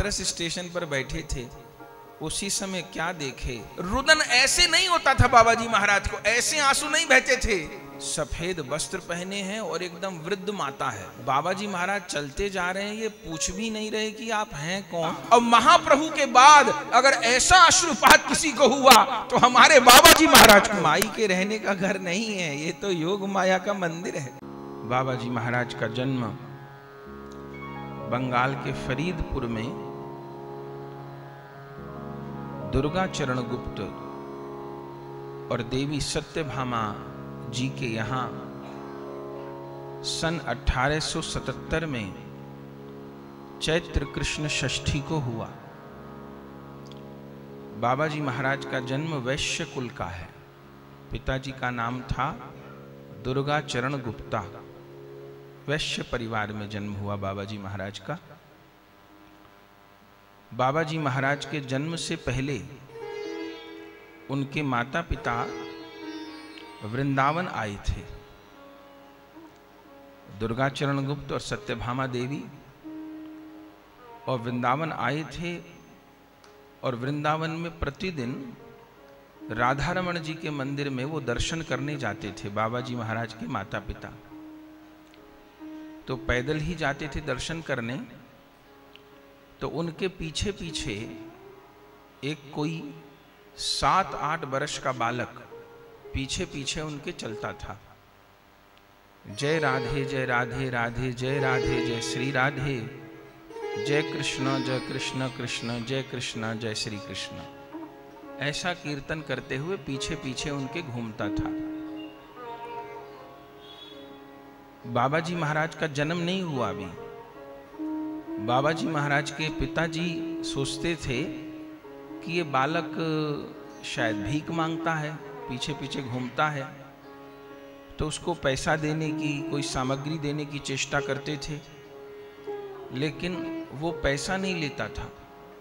Hathras station पर बैठे थे, उसी समय क्या देखे, रुदन ऐसे नहीं होता था बाबा जी महाराज को, ऐसे आंसू नहीं बहते थे। सफेद वस्त्र पहने हैं और एकदम वृद्ध माता है। बाबा जी महाराज चलते जा रहे हैं, ये पूछ भी नहीं रहे कि आप हैं कौन। और महाप्रभु के बाद अगर ऐसा अश्रुपात किसी को हुआ तो हमारे बाबा जी महाराज को। माई के रहने का घर नहीं है, ये तो योग माया का मंदिर है। बाबा जी महाराज का जन्म बंगाल के फरीदपुर में दुर्गा चरण गुप्त और देवी सत्यभामा जी के यहाँ सन 1877 में चैत्र कृष्ण षष्ठी को हुआ। बाबा जी महाराज का जन्म वैश्य कुल का है। पिताजी का नाम था दुर्गा चरण गुप्ता। वैश्य परिवार में जन्म हुआ बाबा जी महाराज का। बाबा जी महाराज के जन्म से पहले उनके माता पिता वृंदावन आए थे। दुर्गा चरण गुप्त और सत्यभामा देवी और वृंदावन आए थे, और वृंदावन में प्रतिदिन राधा रमण जी के मंदिर में वो दर्शन करने जाते थे। बाबा जी महाराज के माता पिता तो पैदल ही जाते थे दर्शन करने, तो उनके पीछे पीछे एक कोई 7-8 वर्ष का बालक पीछे पीछे उनके चलता था। जय राधे जय राधे राधे जय राधे जय श्री राधे, जय कृष्ण कृष्ण जय कृष्ण जय श्री कृष्ण, ऐसा कीर्तन करते हुए पीछे पीछे उनके घूमता था। बाबा जी महाराज का जन्म नहीं हुआ अभी। बाबा जी महाराज के पिताजी सोचते थे कि ये बालक शायद भीख मांगता है, पीछे पीछे घूमता है, तो उसको पैसा देने की, कोई सामग्री देने की चेष्टा करते थे, लेकिन वो पैसा नहीं लेता था,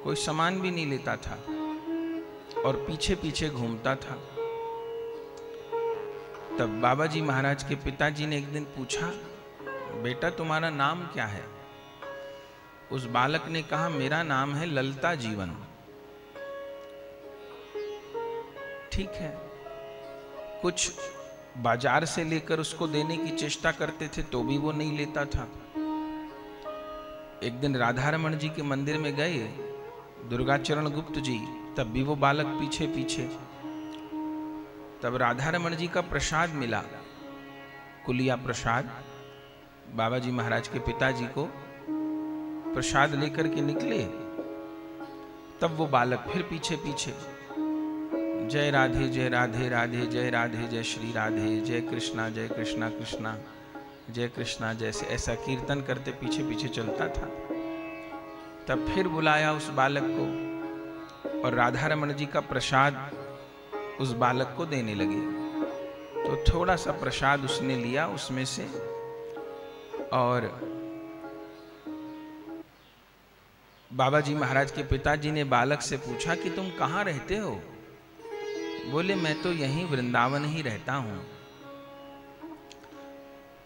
कोई सामान भी नहीं लेता था और पीछे पीछे घूमता था। तब बाबा जी महाराज के पिताजी ने एक दिन पूछा, बेटा तुम्हारा नाम क्या है? उस बालक ने कहा, मेरा नाम है ललता जीवन। ठीक है, कुछ बाजार से लेकर उसको देने की चेष्टा करते थे तो भी वो नहीं लेता था। एक दिन राधा रमण जी के मंदिर में गए दुर्गा चरण गुप्त जी, तब भी वो बालक पीछे पीछे। तब राधा रमण जी का प्रसाद मिला, कुलिया प्रसाद। बाबा जी महाराज के पिताजी को प्रसाद लेकर के निकले, तब वो बालक फिर पीछे पीछे, जय राधे राधे जय राधे जय श्री राधे, जय कृष्णा कृष्णा जय कृष्णा, जैसे ऐसा कीर्तन करते पीछे पीछे चलता था। तब फिर बुलाया उस बालक को और राधा रमण जी का प्रसाद उस बालक को देने लगे। तो थोड़ा सा प्रसाद उसने लिया उसमें से, और बाबा जी महाराज के पिताजी ने बालक से पूछा कि तुम कहाँ रहते हो? बोले, मैं तो यहीं वृंदावन ही रहता हूं।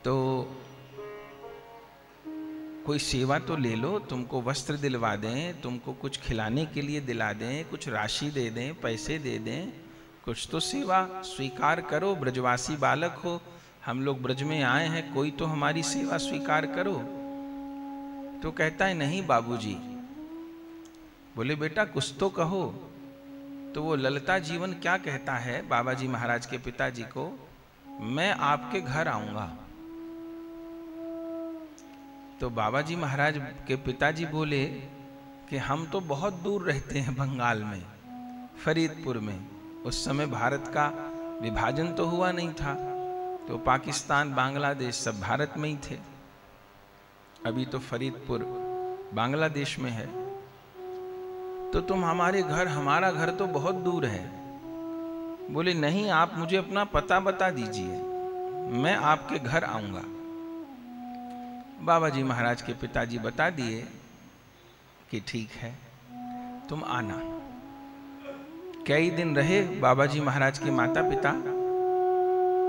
तो कोई सेवा तो ले लो, तुमको वस्त्र दिलवा दें, तुमको कुछ खिलाने के लिए दिला दें, कुछ राशि दे दें, पैसे दे दें, कुछ तो सेवा स्वीकार करो। ब्रजवासी बालक हो, हम लोग ब्रज में आए हैं, कोई तो हमारी सेवा स्वीकार करो। तो कहता है, नहीं बाबूजी। बोले, बेटा कुछ तो कहो। तो वो ललता जीवन क्या कहता है बाबा जी महाराज के पिताजी को, मैं आपके घर आऊंगा। तो बाबा जी महाराज के पिताजी बोले कि हम तो बहुत दूर रहते हैं बंगाल में, फरीदपुर में। उस समय भारत का विभाजन तो हुआ नहीं था, तो पाकिस्तान बांग्लादेश सब भारत में ही थे। अभी तो फरीदपुर बांग्लादेश में है। तो तुम हमारे घर, हमारा घर तो बहुत दूर है। बोले, नहीं, आप मुझे अपना पता बता दीजिए, मैं आपके घर आऊंगा। बाबा जी महाराज के पिताजी बता दिए कि ठीक है, तुम आना। कई दिन रहे बाबा जी महाराज के माता पिता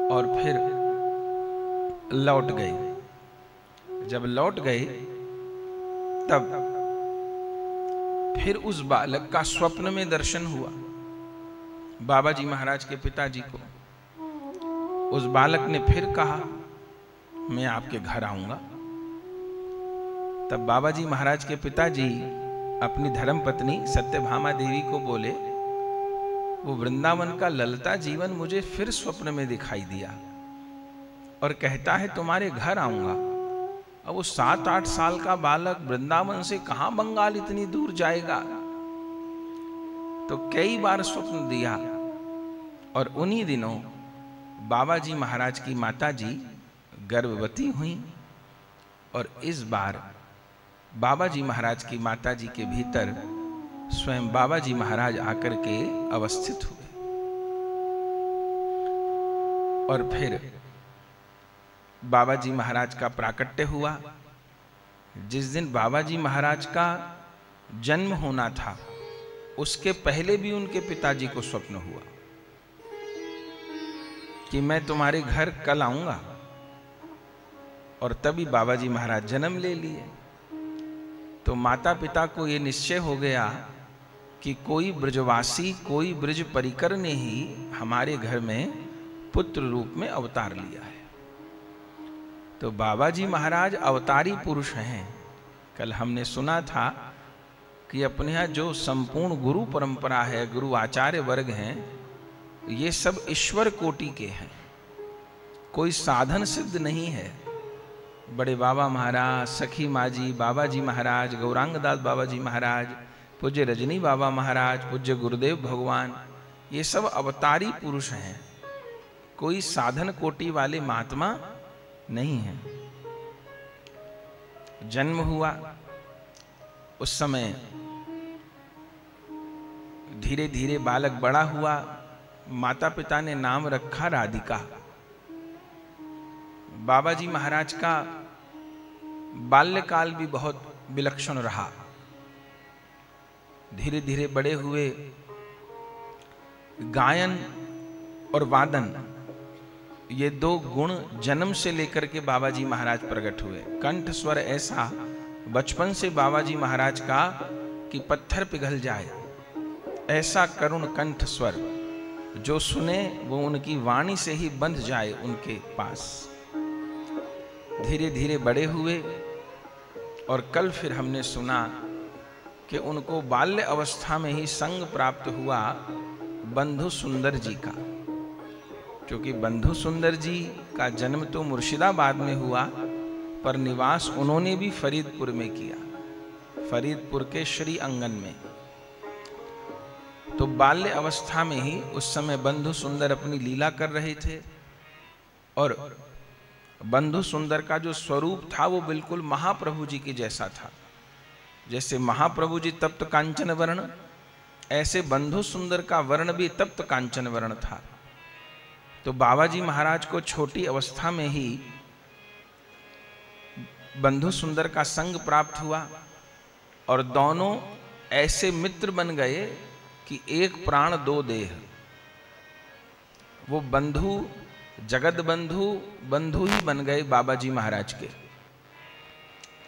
और फिर लौट गए। जब लौट गए तब फिर उस बालक का स्वप्न में दर्शन हुआ बाबा जी महाराज के पिताजी को। उस बालक ने फिर कहा, मैं आपके घर आऊंगा। तब बाबा जी महाराज के पिताजी अपनी धर्मपत्नी सत्यभामा देवी को बोले, वो वृंदावन का ललता जीवन मुझे फिर स्वप्न में दिखाई दिया और कहता है तुम्हारे घर आऊंगा। अब वो 7-8 साल का बालक वृंदावन से कहां बंगाल इतनी दूर जाएगा। तो कई बार स्वप्न दिया और उन्हीं दिनों बाबा जी महाराज की माता जी गर्भवती हुई और इस बार बाबा जी महाराज की माता जी के भीतर स्वयं बाबा जी महाराज आकर के अवस्थित हुए। और फिर बाबा जी महाराज का प्राकट्य हुआ। जिस दिन बाबा जी महाराज का जन्म होना था उसके पहले भी उनके पिताजी को स्वप्न हुआ कि मैं तुम्हारे घर कल आऊंगा, और तभी बाबा जी महाराज जन्म ले लिए। तो माता पिता को यह निश्चय हो गया कि कोई ब्रजवासी, कोई ब्रज परिकर ने ही हमारे घर में पुत्र रूप में अवतार लिया है। तो बाबा जी महाराज अवतारी पुरुष हैं। कल हमने सुना था कि अपने यहाँ जो संपूर्ण गुरु परंपरा है, गुरु आचार्य वर्ग हैं, ये सब ईश्वर कोटि के हैं, कोई साधन सिद्ध नहीं है। बड़े बाबा महाराज, सखी माजी बाबा जी महाराज, गौरांगदास बाबा जी महाराज, पूज्य रजनी बाबा महाराज, पूज्य गुरुदेव भगवान, ये सब अवतारी पुरुष हैं, कोई साधन कोटि वाले महात्मा नहीं है। जन्म हुआ उस समय धीरे धीरे बालक बड़ा हुआ। माता पिता ने नाम रखा राधिका। बाबा जी महाराज का बाल्यकाल भी बहुत विलक्षण रहा। धीरे धीरे बड़े हुए। गायन और वादन, ये दो गुण जन्म से लेकर के बाबा जी महाराज प्रकट हुए। कंठ स्वर ऐसा बचपन से बाबा जी महाराज का कि पत्थर पिघल जाए, ऐसा करुण कंठ स्वर, जो सुने वो उनकी वाणी से ही बंध जाए उनके पास। धीरे धीरे बड़े हुए और कल फिर हमने सुना कि उनको बाल्य अवस्था में ही संग प्राप्त हुआ बंधु सुंदर जी का। क्योंकि बंधु सुंदर जी का जन्म तो मुर्शिदाबाद में हुआ, पर निवास उन्होंने भी फरीदपुर में किया, फरीदपुर के श्री अंगन में। तो बाल्य अवस्था में ही उस समय बंधु सुंदर अपनी लीला कर रहे थे। और बंधु सुंदर का जो स्वरूप था वो बिल्कुल महाप्रभु जी के जैसा था। जैसे महाप्रभु जी तप्त कांचन वर्ण, ऐसे बंधु सुंदर का वर्ण भी तप्त कांचन वर्ण था। तो बाबा जी महाराज को छोटी अवस्था में ही बंधु सुंदर का संग प्राप्त हुआ और दोनों ऐसे मित्र बन गए कि एक प्राण दो देह। वो बंधु, जगत बंधु, बंधु ही बन गए बाबा जी महाराज के।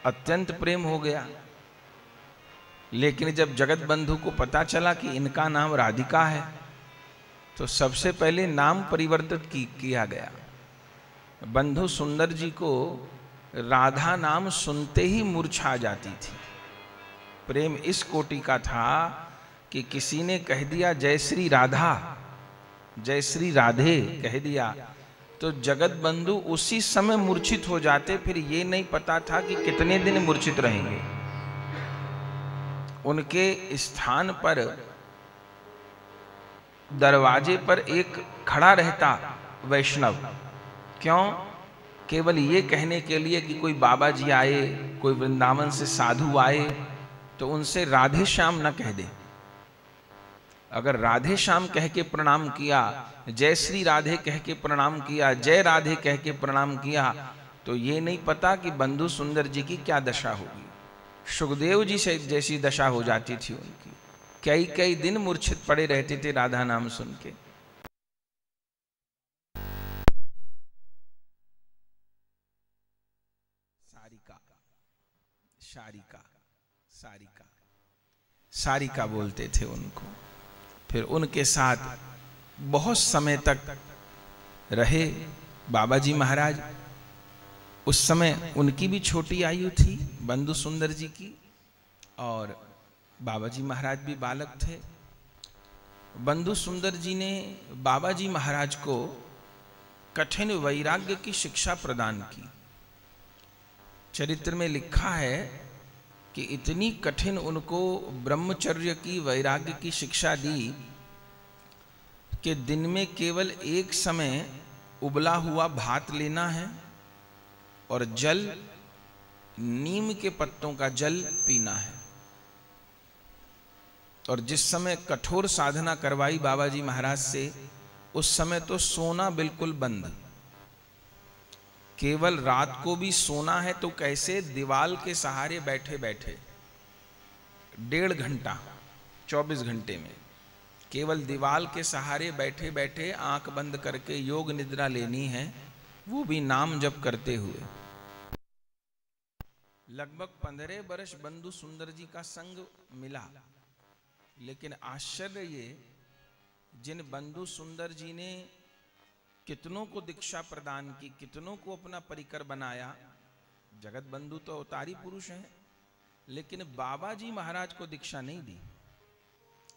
अत्यंत प्रेम हो गया। लेकिन जब जगत बंधु को पता चला कि इनका नाम राधिका है, तो सबसे पहले नाम परिवर्तित किया गया। बंधु सुंदर जी को राधा नाम सुनते ही मूर्छा आ जाती थी। प्रेम इस कोटि का था कि किसी ने कह दिया जय श्री राधा, जय श्री राधे कह दिया, तो जगत बंधु उसी समय मूर्छित हो जाते। फिर ये नहीं पता था कि कितने दिन मूर्छित रहेंगे। उनके स्थान पर दरवाजे पर एक खड़ा रहता वैष्णव। क्यों? केवल ये कहने के लिए कि कोई बाबा जी आए, कोई वृंदावन से साधु आए, तो उनसे राधे श्याम न कह दे। अगर राधे श्याम कह के प्रणाम किया, जय श्री राधे कह के प्रणाम किया, जय राधे कह के प्रणाम किया, तो ये नहीं पता कि बंधु सुंदर जी की क्या दशा होगी। सुखदेव जी से जैसी दशा हो जाती थी उनकी। कई कई दिन मूर्छित पड़े रहते थे राधा नाम सुन के। सारिका, सारिका, सारिका, सारिका बोलते थे उनको। फिर उनके साथ बहुत समय तक रहे बाबा जी महाराज। उस समय उनकी भी छोटी आयु थी बंधु सुंदर जी की, और बाबा जी महाराज भी बालक थे। बंधु सुंदर जी ने बाबा जी महाराज को कठिन वैराग्य की शिक्षा प्रदान की। चरित्र में लिखा है कि इतनी कठिन उनको ब्रह्मचर्य की, वैराग्य की शिक्षा दी कि दिन में केवल एक समय उबला हुआ भात लेना है और जल, नीम के पत्तों का जल पीना है। और जिस समय कठोर साधना करवाई बाबा जी महाराज से, उस समय तो सोना बिल्कुल बंद। केवल रात को भी सोना है तो कैसे, दीवाल के सहारे बैठे बैठे 1.5 घंटा 24 घंटे में केवल दीवाल के सहारे बैठे बैठे आंख बंद करके योग निद्रा लेनी है, वो भी नाम जप करते हुए। लगभग 15 वर्ष बंधु सुंदर जी का संग मिला। लेकिन आश्चर्य ये, जिन बंधु सुंदर जी ने कितनों को दीक्षा प्रदान की, कितनों को अपना परिकर बनाया, जगत बंधु तो अवतारी पुरुष हैं, लेकिन बाबा जी महाराज को दीक्षा नहीं दी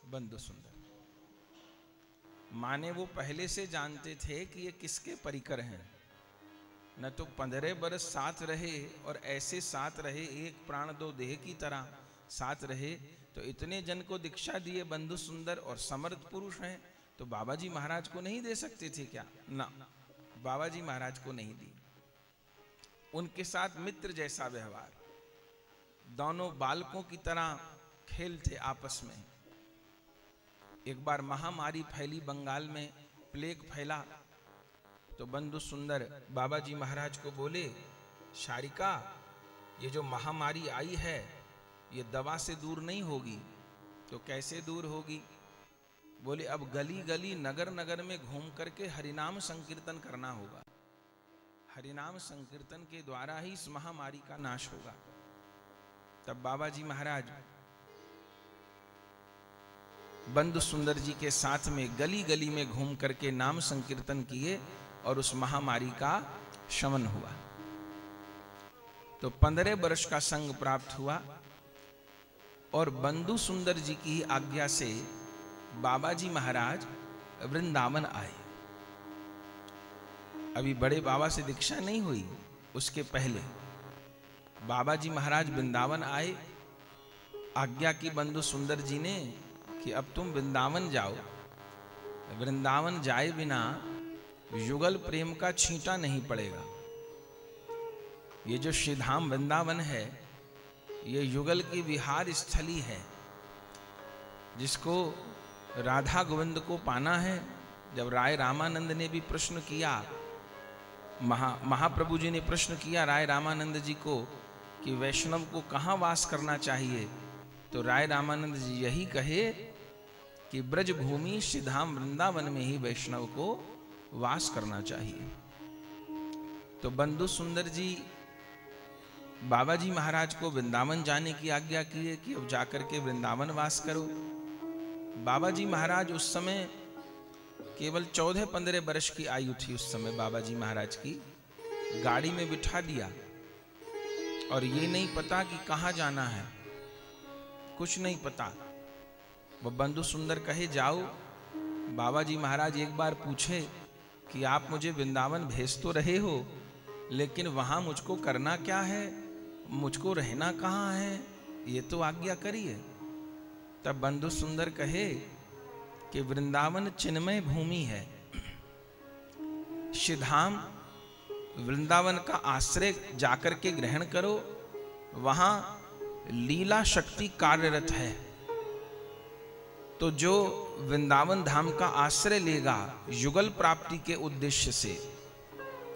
बंधु सुंदर। माने वो पहले से जानते थे कि ये किसके परिकर हैं। न तो 15 वर्ष साथ रहे, और ऐसे साथ रहे, एक प्राण दो देह की तरह साथ रहे, तो इतने जन को दीक्षा दिए बंधु सुंदर और समर्थ पुरुष हैं, तो बाबा जी महाराज को नहीं दे सकते थे क्या? ना, बाबा जी महाराज को नहीं दी। उनके साथ मित्र जैसा व्यवहार, दोनों बालकों की तरह खेलते आपस में। एक बार महामारी फैली बंगाल में, प्लेग फैला, तो बंधु सुंदर बाबा जी महाराज को बोले, सारिका, ये जो महामारी आई है ये दवा से दूर नहीं होगी। तो कैसे दूर होगी? बोले, अब गली गली नगर नगर में घूम करके हरिनाम संकीर्तन करना होगा। हरिनाम संकीर्तन के द्वारा ही इस महामारी का नाश होगा। तब बाबा जी महाराज बंधु सुंदर जी के साथ में गली गली में घूम करके नाम संकीर्तन किए और उस महामारी का शमन हुआ। तो 15 वर्ष का संग प्राप्त हुआ और बंधु सुंदर जी की आज्ञा से बाबा जी महाराज वृंदावन आए। अभी बड़े बाबा से दीक्षा नहीं हुई, उसके पहले बाबा जी महाराज वृंदावन आए। आज्ञा की बंधु सुंदर जी ने कि अब तुम वृंदावन जाओ। वृंदावन जाए बिना युगल प्रेम का छींटा नहीं पड़ेगा। ये जो श्रीधाम वृंदावन है, ये युगल की विहार स्थली है। जिसको राधा गोविंद को पाना है, जब राय रामानंद ने भी प्रश्न किया, महाप्रभु जी ने प्रश्न किया राय रामानंद जी को कि वैष्णव को कहाँ वास करना चाहिए, तो राय रामानंद जी यही कहे कि ब्रज भूमि श्रीधाम वृंदावन में ही वैष्णव को वास करना चाहिए। तो बंधु सुंदर जी बाबा जी महाराज को वृंदावन जाने की आज्ञा किए कि अब जाकर के वृंदावन वास करो। बाबा जी महाराज उस समय केवल 14-15 वर्ष की आयु थी। उस समय बाबा जी महाराज की गाड़ी में बिठा दिया और ये नहीं पता कि कहाँ जाना है, कुछ नहीं पता। वो बंधु सुंदर कहे जाओ। बाबा जी महाराज एक बार पूछे कि आप मुझे वृंदावन भेज तो रहे हो, लेकिन वहां मुझको करना क्या है, मुझको रहना कहाँ है, ये तो आज्ञा करिए। तब बंधु सुंदर कहे कि वृंदावन चिन्मय भूमि है। श्रीधाम वृंदावन का आश्रय जाकर के ग्रहण करो, वहां लीला शक्ति कार्यरत है। तो जो वृंदावन धाम का आश्रय लेगा युगल प्राप्ति के उद्देश्य से,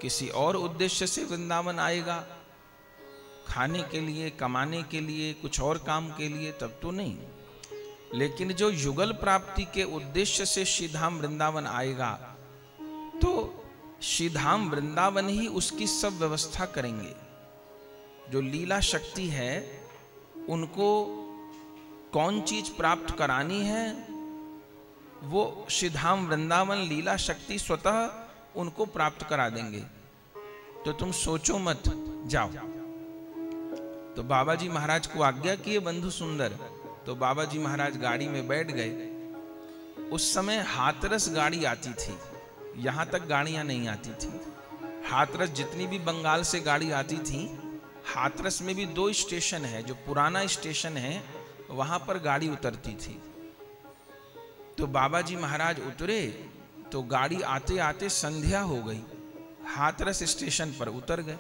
किसी और उद्देश्य से वृंदावन आएगा, खाने के लिए, कमाने के लिए, कुछ और काम के लिए, तब तो नहीं। लेकिन जो युगल प्राप्ति के उद्देश्य से श्रीधाम वृंदावन आएगा, तो श्रीधाम वृंदावन ही उसकी सब व्यवस्था करेंगे। जो लीला शक्ति है उनको कौन चीज प्राप्त करानी है वो श्रीधाम वृंदावन लीला शक्ति स्वतः उनको प्राप्त करा देंगे, तो तुम सोचो मत, जाओ। तो बाबा जी महाराज को आज्ञा किए बंधु सुंदर। तो बाबा जी महाराज गाड़ी में बैठ गए। उस समय हाथरस गाड़ी आती थी, यहां तक गाड़ियां नहीं आती थी। हाथरस जितनी भी बंगाल से गाड़ी आती थी, हाथरस में भी 2 स्टेशन है, जो पुराना स्टेशन है वहां पर गाड़ी उतरती थी। तो बाबा जी महाराज उतरे तो गाड़ी आते आते संध्या हो गई। हाथरस स्टेशन पर उतर गए।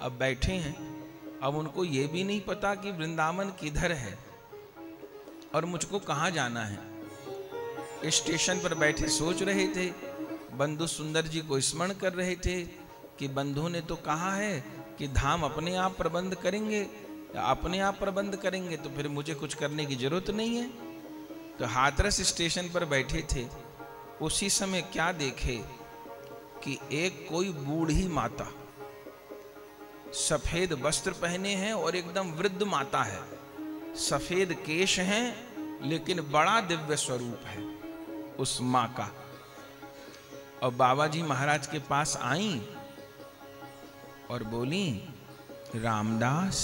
अब बैठे हैं, अब उनको ये भी नहीं पता कि वृंदावन किधर है और मुझको कहाँ जाना है। स्टेशन पर बैठे सोच रहे थे, बंधु सुंदर जी को स्मरण कर रहे थे कि बंधु ने तो कहा है कि धाम अपने आप प्रबंध करेंगे, अपने आप प्रबंध करेंगे, तो फिर मुझे कुछ करने की जरूरत नहीं है। तो हाथरस स्टेशन पर बैठे थे। उसी समय क्या देखे कि एक कोई बूढ़ी माता, सफेद वस्त्र पहने हैं और एकदम वृद्ध माता है, सफेद केश हैं, लेकिन बड़ा दिव्य स्वरूप है उस माँ का। और बाबा जी महाराज के पास आई और बोली, रामदास।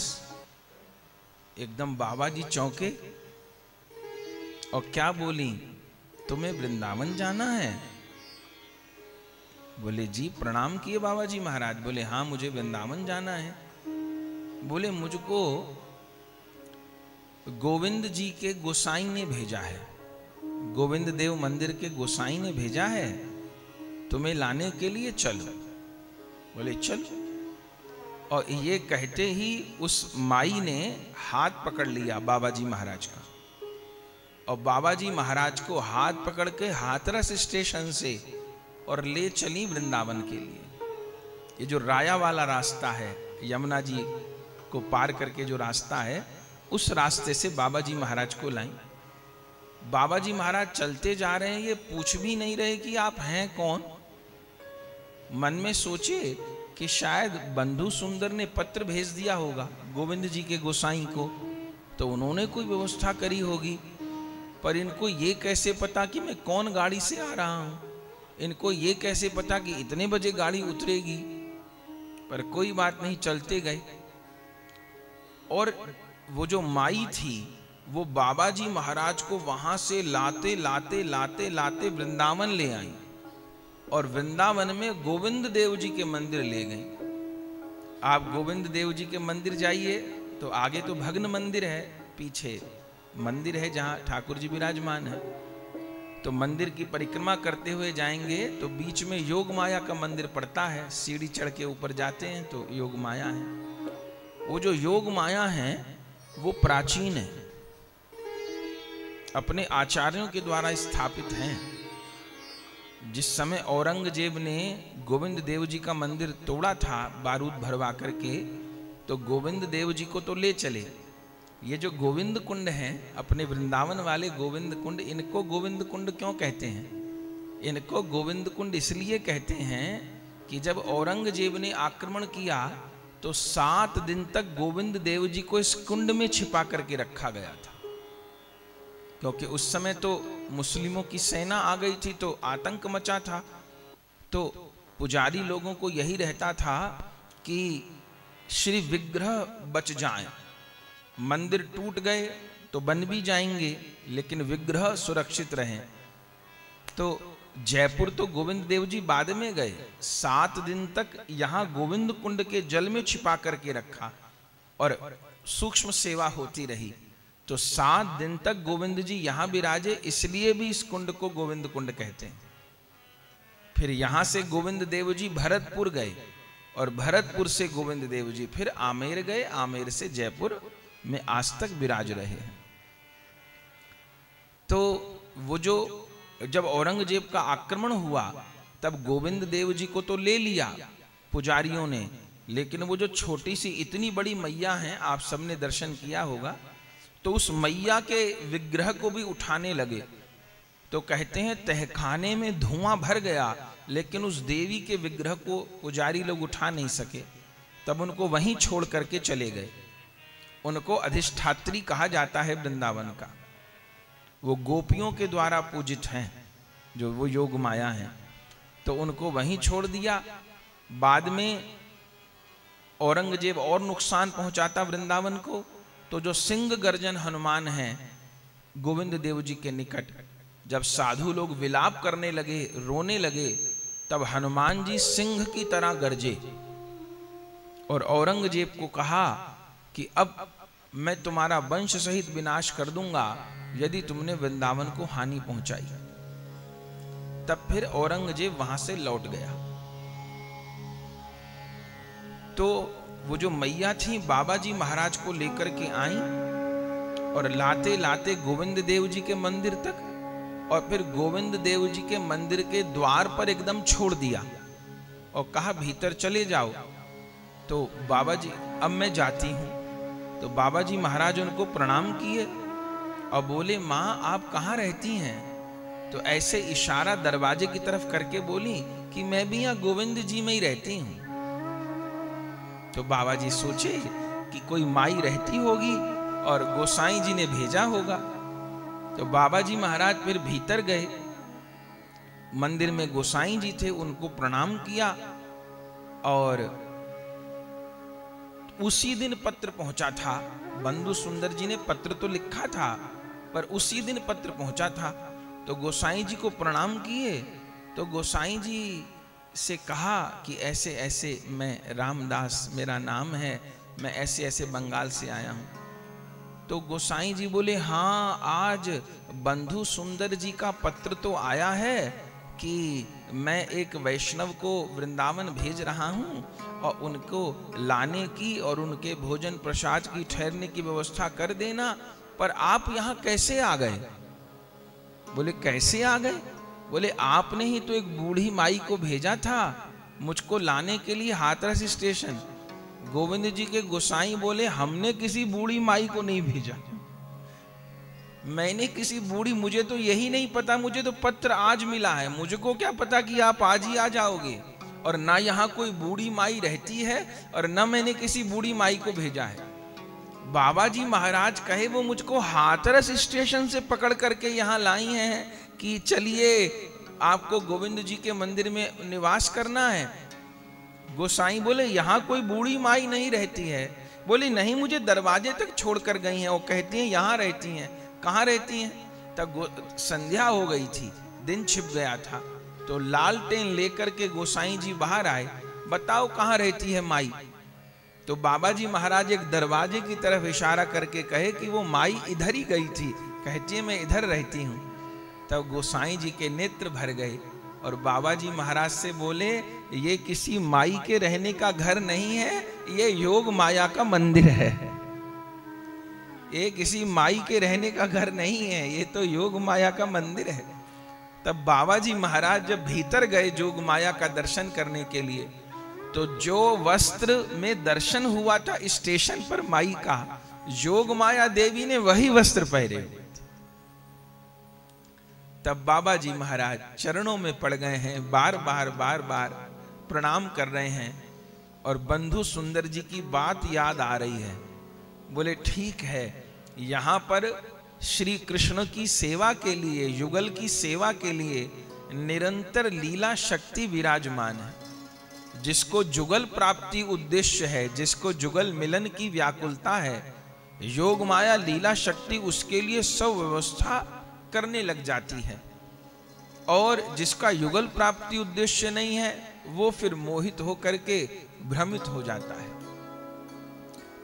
एकदम बाबा जी चौंके और क्या बोली, तुम्हें वृंदावन जाना है? बोले जी। प्रणाम किए बाबा जी महाराज। बोले हाँ, मुझे वृंदावन जाना है। बोले मुझको गोविंद जी के गोसाई ने भेजा है, गोविंद देव मंदिर के गोसाई ने भेजा है तुम्हें लाने के लिए, चलो। बोले चलो। और ये कहते ही उस माई ने हाथ पकड़ लिया बाबा जी महाराज का, और बाबा जी महाराज को हाथ पकड़ के हाथरस स्टेशन से और ले चली वृंदावन के लिए। ये जो राया वाला रास्ता है, यमुना जी को पार करके जो रास्ता है, उस रास्ते से बाबा जी महाराज को लाई। बाबा जी महाराज चलते जा रहे हैं, ये पूछ भी नहीं रहे कि आप हैं कौन। मन में सोचे कि शायद बंधु सुंदर ने पत्र भेज दिया होगा गोविंद जी के गोसाई को, तो उन्होंने कोई व्यवस्था करी होगी। पर इनको ये कैसे पता कि मैं कौन गाड़ी से आ रहा हूं, इनको ये कैसे पता कि इतने बजे गाड़ी उतरेगी। पर कोई बात नहीं, चलते गए। और वो जो माई थी वो बाबा जी महाराज को वहां से लाते लाते लाते लाते वृंदावन ले आई, और वृंदावन में गोविंद देव जी के मंदिर ले गई। आप गोविंद देव जी के मंदिर जाइए तो आगे तो भग्न मंदिर है, पीछे मंदिर है जहां ठाकुर जी विराजमान है। तो मंदिर की परिक्रमा करते हुए जाएंगे तो बीच में योग माया का मंदिर पड़ता है। सीढ़ी चढ़ के ऊपर जाते हैं तो योग माया है। वो जो योग माया है वो प्राचीन है, अपने आचार्यों के द्वारा स्थापित हैं। जिस समय औरंगजेब ने गोविंद देव जी का मंदिर तोड़ा था बारूद भरवा करके, तो गोविंद देव जी को तो ले चले। ये जो गोविंद कुंड हैं, अपने वृंदावन वाले गोविंद कुंड, इनको गोविंद कुंड क्यों कहते हैं? इनको गोविंद कुंड इसलिए कहते हैं कि जब औरंगजेब ने आक्रमण किया तो 7 दिन तक गोविंद देव जी को इस कुंड में छिपा करके रखा गया था। क्योंकि उस समय तो मुस्लिमों की सेना आ गई थी, तो आतंक मचा था। तो पुजारी लोगों को यही रहता था कि श्री विग्रह बच जाएं। मंदिर टूट गए तो बन भी जाएंगे, लेकिन विग्रह सुरक्षित रहें। तो जयपुर तो गोविंद देव जी बाद में गए, 7 दिन तक यहां गोविंद कुंड के जल में छिपा करके रखा और सूक्ष्म सेवा होती रही। तो 7 दिन तक गोविंद जी यहां विराजे, इसलिए भी इस कुंड को गोविंद कुंड कहते हैं। फिर यहां से गोविंद देव जी भरतपुर गए, और भरतपुर से गोविंद देव जी फिर आमेर गए, आमेर से जयपुर में आज तक विराज रहे हैं। तो वो जो जब औरंगजेब का आक्रमण हुआ तब गोविंद देव जी को तो ले लिया पुजारियों ने, लेकिन वो जो छोटी सी इतनी बड़ी मैया हैं, आप सबने दर्शन किया होगा, तो उस मैया के विग्रह को भी उठाने लगे। तो कहते हैं तहखाने में धुआं भर गया, लेकिन उस देवी के विग्रह को पुजारी लोग उठा नहीं सके। तब उनको वहीं छोड़ करके चले गए। उनको अधिष्ठात्री कहा जाता है वृंदावन का। वो गोपियों के द्वारा पूजित हैं, जो वो योग माया हैं, तो उनको वहीं छोड़ दिया। बाद में औरंगजेब और नुकसान पहुंचाता वृंदावन को, तो जो सिंह गर्जन हनुमान हैं गोविंद देव जी के निकट, जब साधु लोग विलाप करने लगे, रोने लगे, तब हनुमान जी सिंह की तरह गरजे और औरंगजेब को कहा कि अब मैं तुम्हारा वंश सहित विनाश कर दूंगा यदि तुमने वृंदावन को हानि पहुंचाई। तब फिर औरंगजेब वहां से लौट गया। तो वो जो मैया थी बाबा जी महाराज को लेकर के आई और लाते लाते गोविंद देव जी के मंदिर तक, और फिर गोविंद देव जी के मंदिर के द्वार पर एकदम छोड़ दिया और कहा भीतर चले जाओ। तो बाबा जी अब मैं जाती हूं। तो बाबा जी महाराज उनको प्रणाम किए और बोले माँ आप कहाँ रहती हैं? तो ऐसे इशारा दरवाजे की तरफ करके बोली कि मैं भी यहाँ गोविंद जी में ही रहती हूँ। तो बाबा जी सोचे कि कोई माई रहती होगी और गोसाई जी ने भेजा होगा। तो बाबा जी महाराज फिर भीतर गए, मंदिर में गोसाई जी थे, उनको प्रणाम किया और उसी दिन पत्र पहुंचा था। बंधु सुंदर जी ने पत्र तो लिखा था पर उसी दिन पत्र पहुंचा था। तो गोसाई जी को प्रणाम किए, तो गोसाई जी से कहा कि ऐसे ऐसे मैं रामदास मेरा नाम है, मैं ऐसे ऐसे बंगाल से आया हूं। तो गोसाई जी बोले हाँ आज बंधु सुंदर जी का पत्र तो आया है कि मैं एक वैष्णव को वृंदावन भेज रहा हूं और उनको लाने की और उनके भोजन प्रसाद की ठहरने की व्यवस्था कर देना, पर आप यहाँ कैसे आ गए? बोले कैसे आ गए? बोले आपने ही तो एक बूढ़ी माई को भेजा था मुझको लाने के लिए हाथरस स्टेशन। गोविंद जी के गोसाई बोले हमने किसी बूढ़ी माई को नहीं भेजा, मैंने किसी बूढ़ी, मुझे तो यही नहीं पता, मुझे तो पत्र आज मिला है, मुझको क्या पता कि आप आज ही आ जाओगे, और ना यहाँ कोई बूढ़ी माई रहती है और ना मैंने किसी बूढ़ी माई को भेजा है। बाबा जी महाराज कहे वो मुझको हाथरस स्टेशन से पकड़ करके यहाँ लाई हैं कि चलिए आपको गोविंद जी के मंदिर में निवास करना है। गोसाई बोले यहाँ कोई बूढ़ी माई नहीं रहती है। बोली नहीं, मुझे दरवाजे तक छोड़कर गई हैं, वो कहती हैं यहाँ रहती हैं। कहाँ रहती हैं? तब संध्या हो गई थी, दिन छिप गया था। तो लालटेन लेकर के गोसाई जी बाहर आए, बताओ कहाँ रहती है माई? तो बाबा जी महाराज एक दरवाजे की तरफ इशारा करके कहे कि वो माई इधर ही गई थी, कहती है मैं इधर रहती हूँ। तब गोसाई जी के नेत्र भर गए और बाबा जी महाराज से बोले ये किसी माई के रहने का घर नहीं है, ये योग माया का मंदिर है। ये किसी माई के रहने का घर नहीं है, ये तो योग माया का मंदिर है। तब बाबा जी महाराज जब भीतर गए योग माया का दर्शन करने के लिए, तो जो वस्त्र में दर्शन हुआ था स्टेशन पर माई का, योग माया देवी ने वही वस्त्र पहने हुए थे। तब बाबा जी महाराज चरणों में पड़ गए हैं, बार बार प्रणाम कर रहे हैं और बंधु सुंदर जी की बात याद आ रही है। बोले ठीक है, यहाँ पर श्री कृष्ण की सेवा के लिए, युगल की सेवा के लिए निरंतर लीला शक्ति विराजमान है। जिसको जुगल प्राप्ति उद्देश्य है, जिसको जुगल मिलन की व्याकुलता है, योग माया लीला शक्ति उसके लिए सब व्यवस्था करने लग जाती है। और जिसका युगल प्राप्ति उद्देश्य नहीं है वो फिर मोहित होकर के भ्रमित हो जाता है।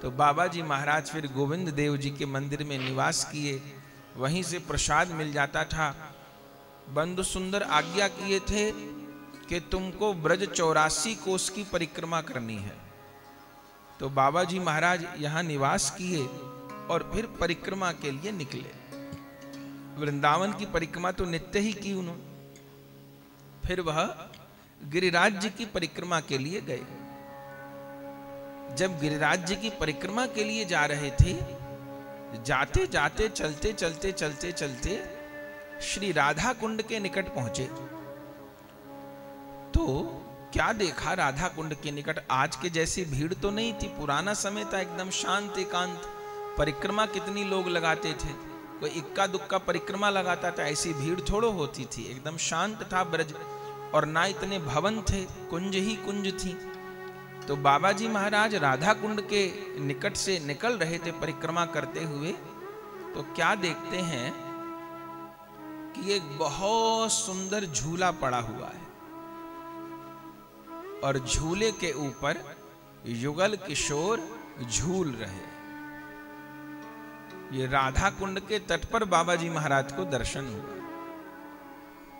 तो बाबा जी महाराज फिर गोविंद देव जी के मंदिर में निवास किए, वहीं से प्रसाद मिल जाता था। बंधु सुंदर आज्ञा किए थे कि तुमको ब्रज 84 कोस की परिक्रमा करनी है। तो बाबा जी महाराज यहाँ निवास किए और फिर परिक्रमा के लिए निकले। वृंदावन की परिक्रमा तो नित्य ही की उन्होंने। फिर वह गिरिराज की परिक्रमा के लिए गए। जब गिरिराज की परिक्रमा के लिए जा रहे थे, जाते जाते चलते चलते चलते चलते श्री राधा कुंड के निकट पहुंचे। तो क्या देखा राधा कुंड के निकट? आज के जैसी भीड़ तो नहीं थी, पुराना समय था, एकदम शांत एकांत। परिक्रमा कितनी लोग लगाते थे, कोई इक्का दुक्का परिक्रमा लगाता था, ऐसी भीड़ थोड़ो होती थी। एकदम शांत था ब्रज, और ना इतने भवन थे, कुंज ही कुंज थी। तो बाबा जी महाराज राधा कुंड के निकट से निकल रहे थे परिक्रमा करते हुए, तो क्या देखते हैं कि एक बहुत सुंदर झूला पड़ा हुआ है, और झूले के ऊपर युगल किशोर झूल रहे। ये राधा कुंड के तट पर बाबा जी महाराज को दर्शन हुआ,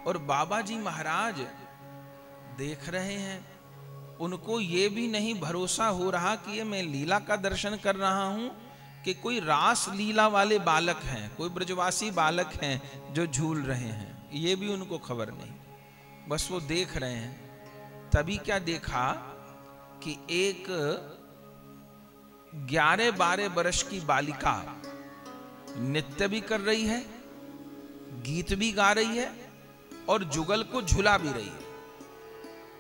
और बाबा जी महाराज देख रहे हैं। उनको ये भी नहीं भरोसा हो रहा कि ये मैं लीला का दर्शन कर रहा हूं कि कोई रास लीला वाले बालक हैं, कोई ब्रजवासी बालक हैं जो झूल रहे हैं, ये भी उनको खबर नहीं। बस वो देख रहे हैं। तभी क्या देखा कि एक 11-12 वर्ष की बालिका नृत्य भी कर रही है, गीत भी गा रही है, और जुगल को झुला भी रही है।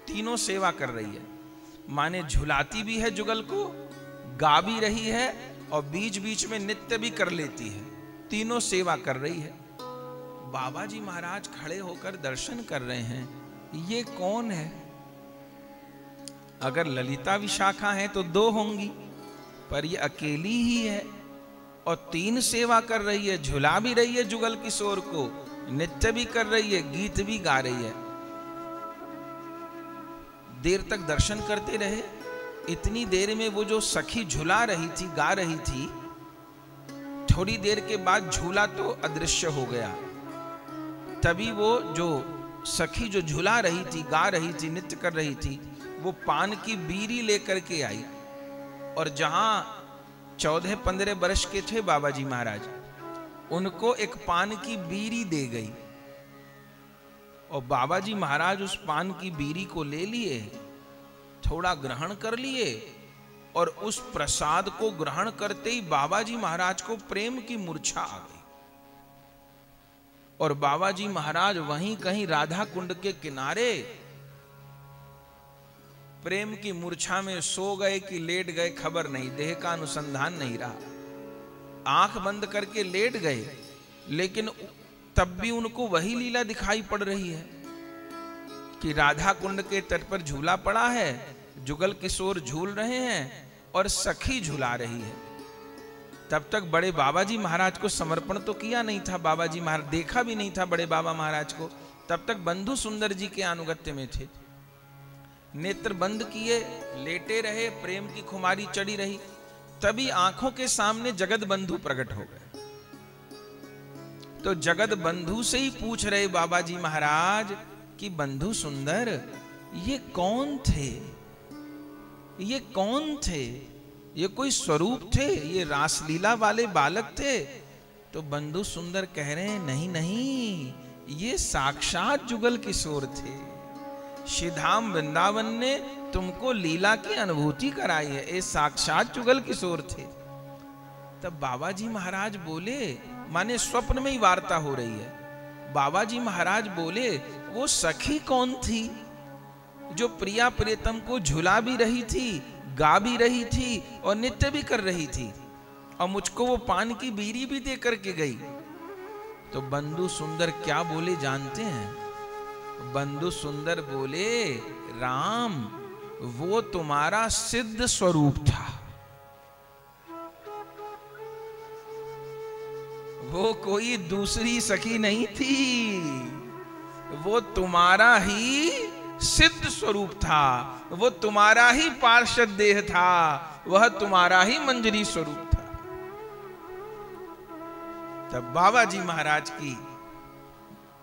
तीनों सेवा कर रही है, माने झुलाती भी है जुगल को, गा भी रही है, और बीच बीच में नृत्य भी कर लेती है। तीनों सेवा कर रही है। बाबा जी महाराज खड़े होकर दर्शन कर रहे हैं, ये कौन है? अगर ललिता विशाखा है तो 2 होंगी, पर ये अकेली ही है, और 3 सेवा कर रही है, झुला भी रही है जुगल किशोर को, नृत्य भी कर रही है, गीत भी गा रही है। देर तक दर्शन करते रहे। इतनी देर में वो जो सखी झुला रही थी, गा रही थी, थोड़ी देर के बाद झूला तो अदृश्य हो गया। तभी वो जो सखी जो झुला रही थी, गा रही थी, नृत्य कर रही थी, वो पान की बीरी लेकर के आई, और जहां 14-15 वर्ष के थे बाबा जी महाराज, उनको एक पान की बीरी दे गई, और बाबा जी महाराज उस पान की बीरी को ले लिए, थोड़ा ग्रहण कर लिए, और उस प्रसाद को ग्रहण करते ही बाबा जी महाराज को प्रेम की मूर्छा आ गई, और बाबा जी महाराज वहीं कहीं राधा कुंड के किनारे प्रेम की मूर्छा में सो गए कि लेट गए, खबर नहीं, देह का अनुसंधान नहीं रहा। आंख बंद करके लेट गए, लेकिन तब भी उनको वही लीला दिखाई पड़ रही है कि राधा कुंड के तट पर झूला पड़ा है, जुगल किशोर झूल रहे हैं, और सखी झूला रही है। तब तक बड़े बाबा जी महाराज को समर्पण तो किया नहीं था, बाबा जी महाराज देखा भी नहीं था बड़े बाबा महाराज को। तब तक बंधु सुंदर जी के अनुगत्य में थे। नेत्र बंद किए, लेटे रहे, प्रेम की खुमारी चढ़ी रही। तभी आंखों के सामने जगत बंधु प्रकट हो गए। तो जगत बंधु से ही पूछ रहे बाबा जी महाराज कि बंधु सुंदर, ये कौन थे? ये कौन थे? ये कोई स्वरूप थे? ये रासलीला वाले बालक थे? तो बंधु सुंदर कह रहे हैं, नहीं नहीं, ये साक्षात जुगल किशोर थे। श्रीधाम वृंदावन ने तुमको लीला की अनुभूति कराई है, ये साक्षात जुगल किशोर थे। तब बाबा जी महाराज बोले, माने स्वप्न में ही वार्ता हो रही है। बाबा जी महाराज बोले, वो सखी कौन थी जो प्रिया प्रियतम को झुला भी रही थी, गा भी रही थी, और नृत्य भी कर रही थी, और मुझको वो पान की बीड़ी भी दे करके गई? तो बंधु सुंदर क्या बोले जानते हैं? बंधु सुंदर बोले, राम, वो तुम्हारा सिद्ध स्वरूप था, वो कोई दूसरी सखी नहीं थी, वो तुम्हारा ही सिद्ध स्वरूप था, वो तुम्हारा ही पार्षद देह था, वह तुम्हारा ही मंजरी स्वरूप था। तब बाबा जी महाराज की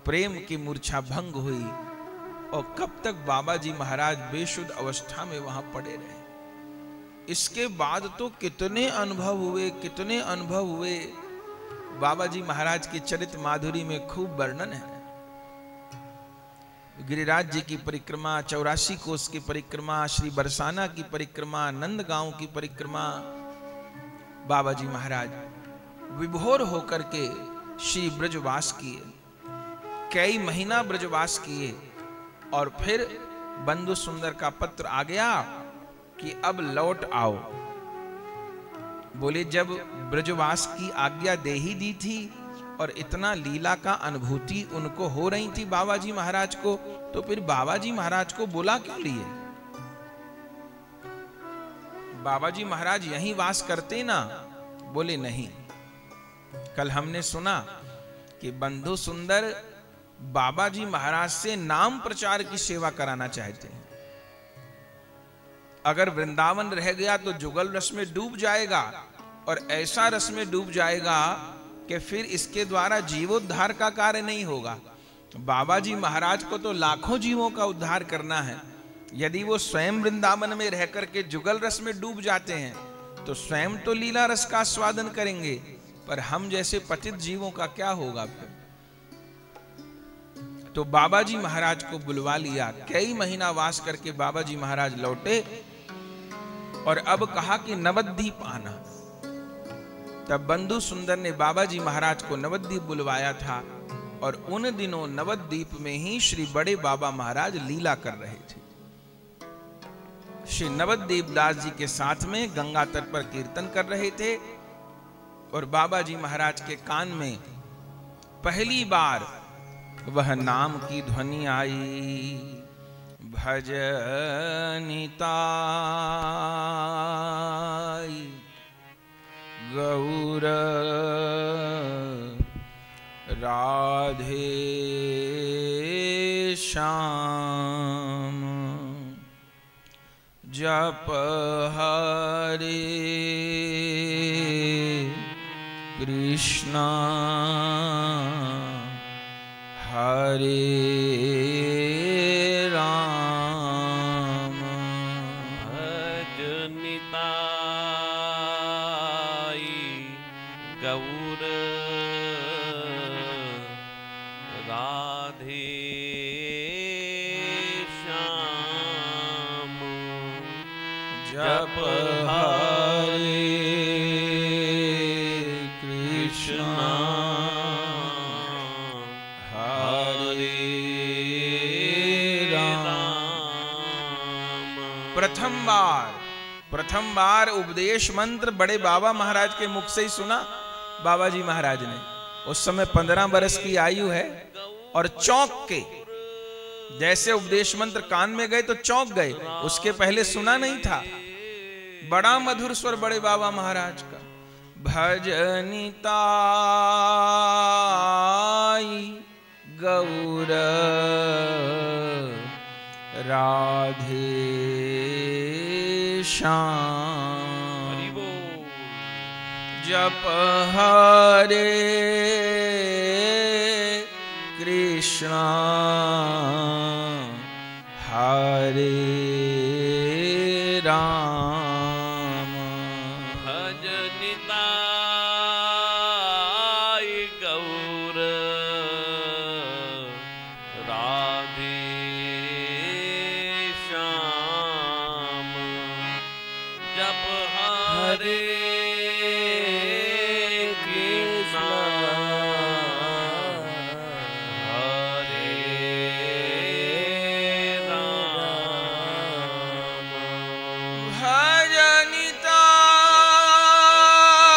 प्रेम की मूर्छा भंग हुई, और कब तक बाबा जी महाराज बेशुद्ध अवस्था में वहां पड़े रहे। इसके बाद तो कितने अनुभव हुए, कितने अनुभव हुए। बाबा जी महाराज की चरित माधुरी में खूब वर्णन है। गिरिराज जी की परिक्रमा, 84 कोस की परिक्रमा, श्री बरसाना की परिक्रमा, नंदगांव की परिक्रमा, बाबा जी महाराज विभोर होकर के श्री ब्रजवास किए, कई महीना ब्रजवास किए। और फिर बंधु सुंदर का पत्र आ गया कि अब लौट आओ। बोले, जब ब्रजवास की आज्ञा दे ही दी थी और इतना लीला का अनुभूति उनको हो रही थी बाबा जी महाराज को, तो फिर बाबा जी महाराज को बुला क्यों लिए? बाबा जी महाराज यहीं वास करते ना? बोले नहीं। कल हमने सुना कि बंधु सुंदर बाबा जी महाराज से नाम प्रचार की सेवा कराना चाहते हैं। अगर वृंदावन रह गया तो जुगल रस में डूब जाएगा, और ऐसा रस में डूब जाएगा कि फिर इसके द्वारा जीवोद्धार का कार्य नहीं होगा। बाबा जी महाराज को तो लाखों जीवों का उद्धार करना है। यदि वो स्वयं वृंदावन में रह करके जुगल रस में डूब जाते हैं तो स्वयं तो लीला रस का आस्वादन करेंगे, पर हम जैसे पतित जीवों का क्या होगा फिर? तो बाबा जी महाराज को बुलवा लिया। कई महीना वास करके बाबा जी महाराज लौटे और अब कहा कि नवद्वीप आना। तब बंधु सुंदर ने बाबा जी महाराज को नवद्वीप बुलवाया था, और उन दिनों नवद्वीप में ही श्री बड़े बाबा महाराज लीला कर रहे थे। श्री नवद्वीप दास जी के साथ में गंगा तट पर कीर्तन कर रहे थे, और बाबा जी महाराज के कान में पहली बार वह नाम की ध्वनि आई, भजनिताई गौर राधे श्याम, जप हरे कृष्णा हरे राम, भजनिताई गौर राधे श्याम, जप हरे कृष्णा प्रथम बार उपदेश मंत्र बड़े बाबा महाराज के मुख से ही सुना बाबा जी महाराज ने। उस समय 15 वर्ष की आयु है, और चौंक के, जैसे उपदेश मंत्र कान में गए तो चौंक गए, उसके पहले सुना नहीं था। बड़ा मधुर स्वर बड़े बाबा महाराज का, भजनिताई गौर राधे श्याम, जप हरे कृष्णा हरे राम, भजनिताई गौर राधे श्याम, जप हरे कृष्णा हरे राम,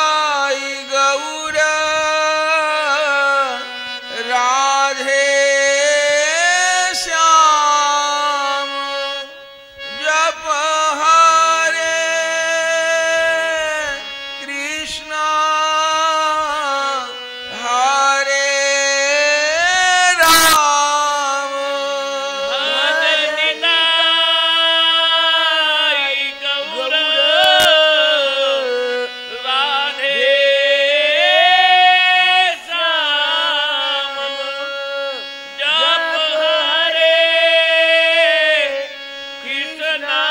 भजनिताई गौर राधे श्याम, जप हरे कृष्णा हरे राम, भजनिताई गौर राधे श्याम, जप हरे कृष्णा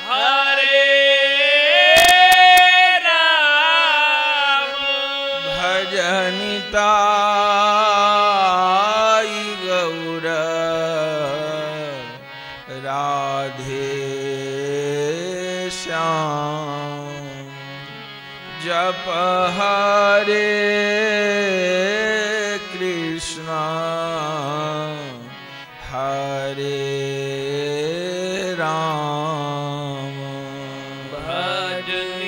हरे राम, भजनिताई गौर राधे श्याम, जप हरे कृष्णा हरे राम, भजनिताई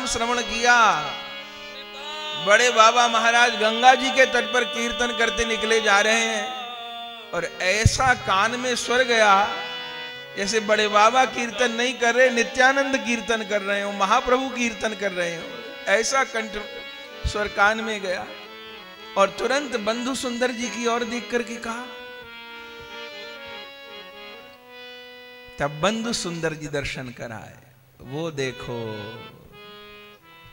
नाम श्रवण किया। बड़े बाबा महाराज गंगा जी के तट पर कीर्तन करते निकले जा रहे हैं और ऐसा कान में स्वर गया जैसे बड़े बाबा कीर्तन नहीं कर रहे, नित्यानंद कीर्तन कर रहे हो, महाप्रभु कीर्तन कर रहे हो। ऐसा कंठ स्वर कान में गया और तुरंत बंधु सुंदर जी की ओर देख करके कहा। तब बंधु सुंदर जी दर्शन कराए। वो देखो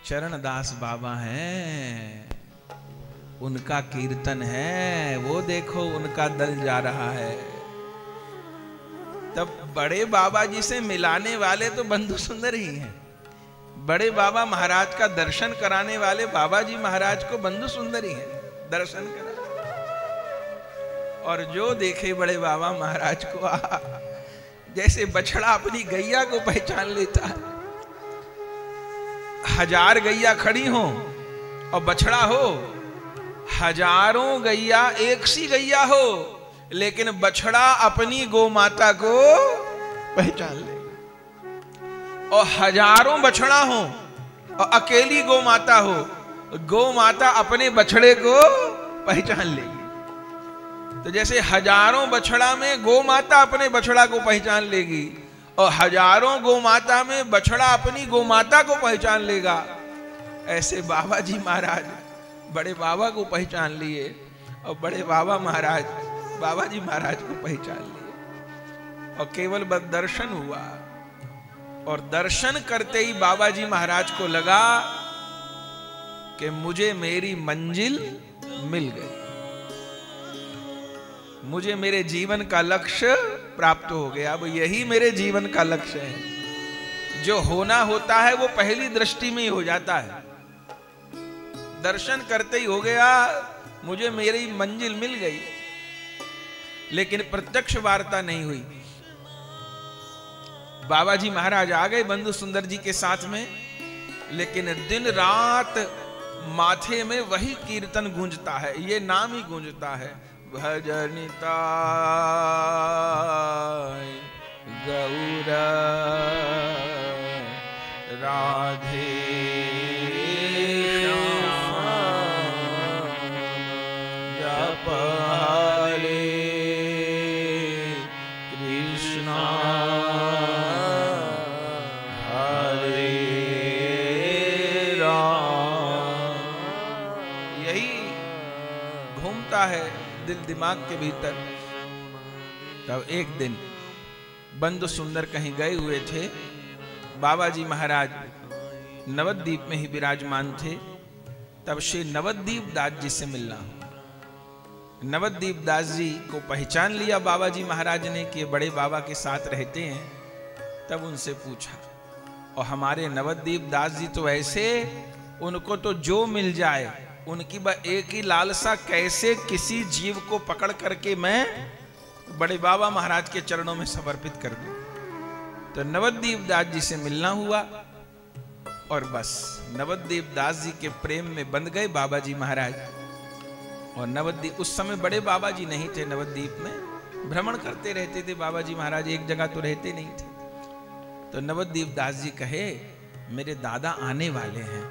चरणदास बाबा हैं, उनका कीर्तन है। वो देखो उनका दल जा रहा है। तब बड़े बाबा जी से मिलाने वाले तो बंधु सुंदर ही हैं। बड़े बाबा महाराज का दर्शन कराने वाले बाबा जी महाराज को बंधु सुंदर ही हैं, दर्शन करा। और जो देखे बड़े बाबा महाराज को जैसे बछड़ा अपनी गैया को पहचान लेता है। 1000 गैया खड़ी हो और बछड़ा हो, हजारों गैया एक सी गैया हो, लेकिन बछड़ा अपनी गौ माता को पहचान ले। और हजारों बछड़ा हो और अकेली गौ माता हो, गौ माता अपने बछड़े को पहचान लेगी। तो जैसे हजारों बछड़ा में गौ माता अपने बछड़ा को पहचान लेगी और हजारों गौ माता में बछड़ा अपनी गौ माता को पहचान लेगा, ऐसे बाबा जी महाराज बड़े बाबा को पहचान लिए और बड़े बाबा महाराज बाबा जी महाराज को पहचान लिए। और केवल बस दर्शन हुआ और दर्शन करते ही बाबा जी महाराज को लगा कि मुझे मेरी मंजिल मिल गई, मुझे मेरे जीवन का लक्ष्य प्राप्त हो गया। अब यही मेरे जीवन का लक्ष्य है। जो होना होता है वो पहली दृष्टि में ही हो जाता है। दर्शन करते ही हो गया, मुझे मेरी मंजिल मिल गई। लेकिन प्रत्यक्ष वार्ता नहीं हुई। बाबा जी महाराज आ गए बंधु सुंदर जी के साथ में, लेकिन दिन रात माथे में वही कीर्तन गूंजता है, ये नाम ही गूंजता है, भजनिता गौरा राधे जपहरे कृष्णा हरे राम। यही घूमता है दिल दिमाग के भीतर। तब एक दिन बंधु सुंदर कहीं गए हुए थे। बाबा जी महाराज नवद्वीप में ही विराजमान थे। तब श्री नवद्वीप दास जी से मिलना हो। नवद्वीप दास जी को पहचान लिया बाबा जी महाराज ने कि बड़े बाबा के साथ रहते हैं। तब उनसे पूछा, और हमारे नवद्वीप दास जी तो ऐसे, उनको तो जो मिल जाए, उनकी एक ही लालसा, कैसे किसी जीव को पकड़ करके मैं बड़े बाबा महाराज के चरणों में समर्पित कर दूं। तो नवद्वीप दास जी से मिलना हुआ और बस नवद्वीप दास जी के प्रेम में बंध गए बाबा जी महाराज। और नवद्वीप, उस समय बड़े बाबा जी नहीं थे, नवद्वीप में भ्रमण करते रहते थे बाबा जी महाराज, एक जगह तो रहते नहीं थे। तो नवद्वीप दास जी कहे, मेरे दादा आने वाले हैं,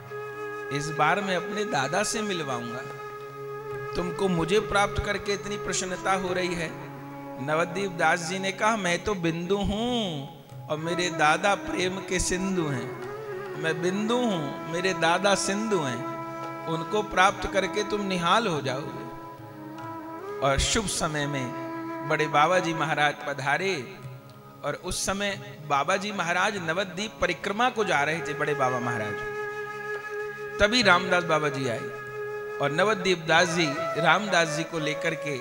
इस बार मैं अपने दादा से मिलवाऊंगा। तुमको मुझे प्राप्त करके इतनी प्रसन्नता हो रही है। नवद्वीप दास जी ने कहा, मैं तो बिंदु हूं और मेरे दादा प्रेम के सिंधु हैं। मैं बिंदु हूं, मेरे दादा सिंधु हैं, उनको प्राप्त करके तुम निहाल हो जाओगे। और शुभ समय में बड़े बाबा जी महाराज पधारे। और उस समय बाबा जी महाराज नवद्वीप परिक्रमा को जा रहे थे, बड़े बाबा महाराज। तभी रामदास बाबा जी आए और नवद्वीप दास जी रामदास जी को लेकर के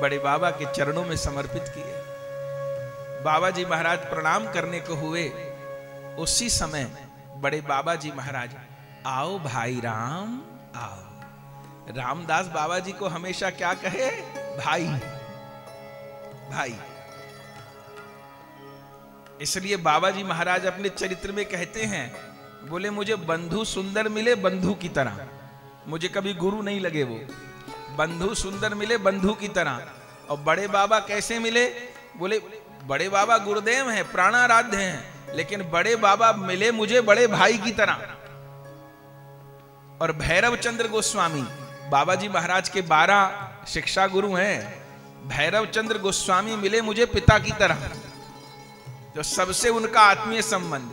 बड़े बाबा के चरणों में समर्पित किए। बाबा जी महाराज प्रणाम करने को हुए। उसी समय बड़े बाबा जी महाराज, आओ भाई राम आओ। रामदास बाबा जी को हमेशा क्या कहे, भाई भाई। इसलिए बाबा जी महाराज अपने चरित्र में कहते हैं, बोले मुझे बंधु सुंदर मिले बंधु की तरह, मुझे कभी गुरु नहीं लगे। वो बंधु सुंदर मिले बंधु की तरह। और बड़े बाबा कैसे मिले, बोले बड़े बाबा गुरुदेव हैं, प्राणाराध्य हैं, लेकिन बड़े बाबा मिले मुझे बड़े भाई की तरह। और भैरव चंद्र गोस्वामी, बाबा जी महाराज के 12 शिक्षा गुरु हैं। भैरव चंद्र गोस्वामी मिले मुझे पिता की तरह, जो सबसे उनका आत्मीय संबंध,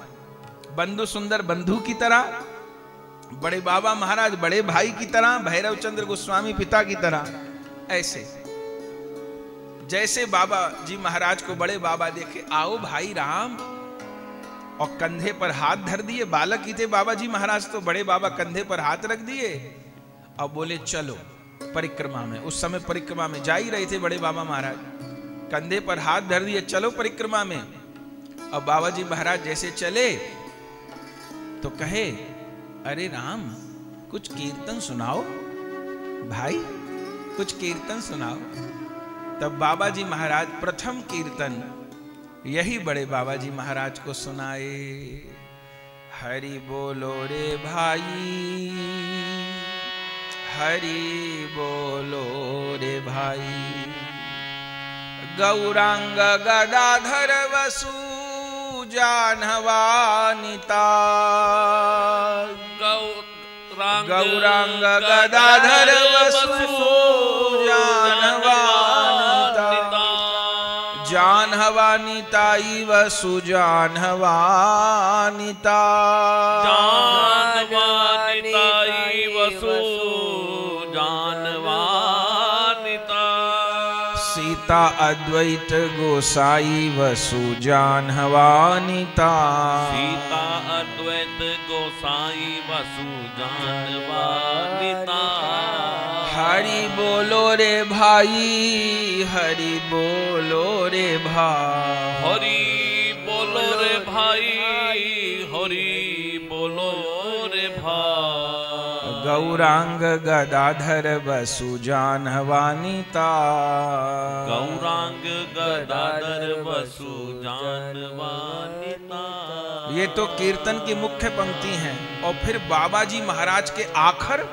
बंधु सुंदर बंधु की तरह, बड़े बाबा महाराज बड़े भाई की तरह, भैरव चंद्र गोस्वामी पिता की तरह। ऐसे जैसे बाबा जी महाराज को बड़े बाबा देखे, आओ भाई राम, और कंधे पर हाथ धर दिए। बालक ही थे बाबा जी महाराज, तो बड़े बाबा कंधे पर हाथ रख दिए और बोले चलो परिक्रमा में। उस समय परिक्रमा में जा ही रहे थे बड़े बाबा महाराज, कंधे पर हाथ धर दिए, चलो परिक्रमा में। और बाबा जी महाराज जैसे चले तो कहे, अरे राम कुछ कीर्तन सुनाओ भाई, कुछ कीर्तन सुनाओ। तब बाबा जी महाराज प्रथम कीर्तन यही बड़े बाबा जी महाराज को सुनाए। हरि बोलो रे भाई, हरि बोलो रे भाई, गौरांग गदाधर वसु जानवानिता, गौरांग गदाधर वसु जानवानिता, जानवानिताई वसु जानवानिता, जानवानिताई वसु जानवानिता, सीता अद्वैत गोसाई वसु जानवानिता, सीता अद्वैत गोसाई वसु जानवानिता, हरि बोलो रे भाई, हरि बोलो रे भाई, हरि बोलो रे भाई, हरि बोलो रे भाई, गौरांग गदाधर वसु जानवानिता, गौरांग गदाधर वसु जानवानिता। ये तो कीर्तन की मुख्य पंक्ति हैं। और फिर बाबा जी महाराज के आखर,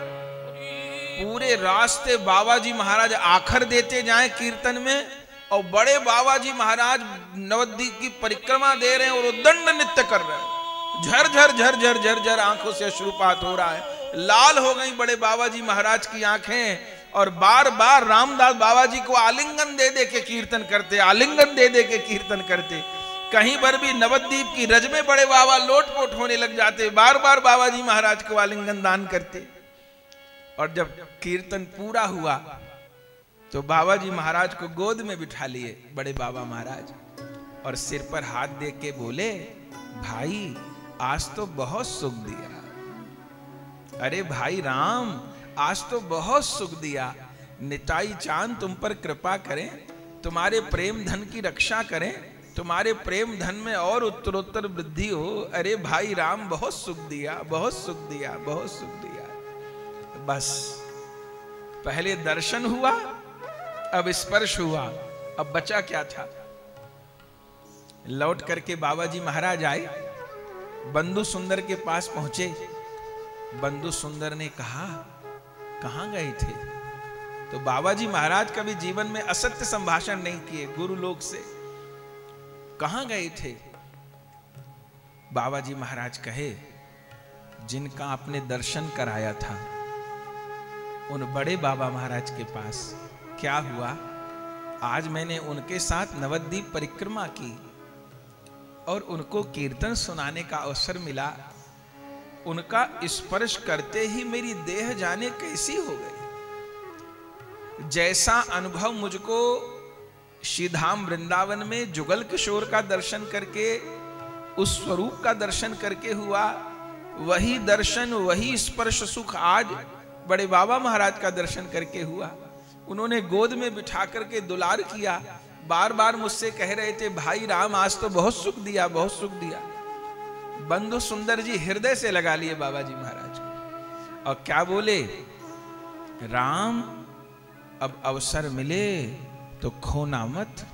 पूरे रास्ते बाबा जी महाराज आखर देते जाएं कीर्तन में, और बड़े बाबा जी महाराज नवद्वीप की परिक्रमा दे रहे हैं और उद्दंड नृत्य कर रहे हैं। झर झर झर झर झर आंखों से अश्रुपात हो रहा है, लाल हो गई बड़े बाबा जी महाराज की आंखें, और बार बार रामदास बाबा जी को आलिंगन दे दे के कीर्तन करते, आलिंगन दे दे के कीर्तन करते। कहीं पर भी नवद्वीप की रज में बड़े बाबा लोटपोट होने लग जाते, बार बार बाबा जी महाराज को आलिंगन दान करते। और जब कीर्तन पूरा हुआ तो बाबा जी महाराज को गोद में बिठा लिए बड़े बाबा महाराज, और सिर पर हाथ दे के बोले, भाई आज तो बहुत सुख दिया, अरे भाई राम आज तो बहुत सुख दिया, निताई चांद तुम पर कृपा करें, तुम्हारे प्रेम धन की रक्षा करें, तुम्हारे प्रेम धन में और उत्तरोत्तर वृद्धि हो। अरे भाई राम बहुत सुख दिया, बहुत सुख दिया, बहुत सुख दिया। बस पहले दर्शन हुआ, अब स्पर्श हुआ, अब बचा क्या था। लौट करके बाबा जी महाराज आए, बंधु सुंदर के पास पहुंचे। बंधु सुंदर ने कहा, कहां गए थे? तो बाबा जी महाराज कभी जीवन में असत्य संभाषण नहीं किए गुरु लोग से। कहां गए थे? बाबा जी महाराज कहे, जिनका आपने दर्शन कराया था उन बड़े बाबा महाराज के पास। क्या हुआ? आज मैंने उनके साथ नवद्वीप परिक्रमा की और उनको कीर्तन सुनाने का अवसर मिला। उनका स्पर्श करते ही मेरी देह जाने कैसी हो गई। जैसा अनुभव मुझको श्रीधाम वृंदावन में जुगल किशोर का दर्शन करके, उस स्वरूप का दर्शन करके हुआ, वही दर्शन, वही स्पर्श सुख आज बड़े बाबा महाराज का दर्शन करके हुआ। उन्होंने गोद में बिठा करके दुलार किया, बार बार मुझसे कह रहे थे, भाई राम आज तो बहुत सुख दिया, बहुत सुख दिया। बंधु सुंदर जी हृदय से लगा लिए बाबा जी महाराज को, और क्या बोले, राम अब अवसर मिले तो खोना मत।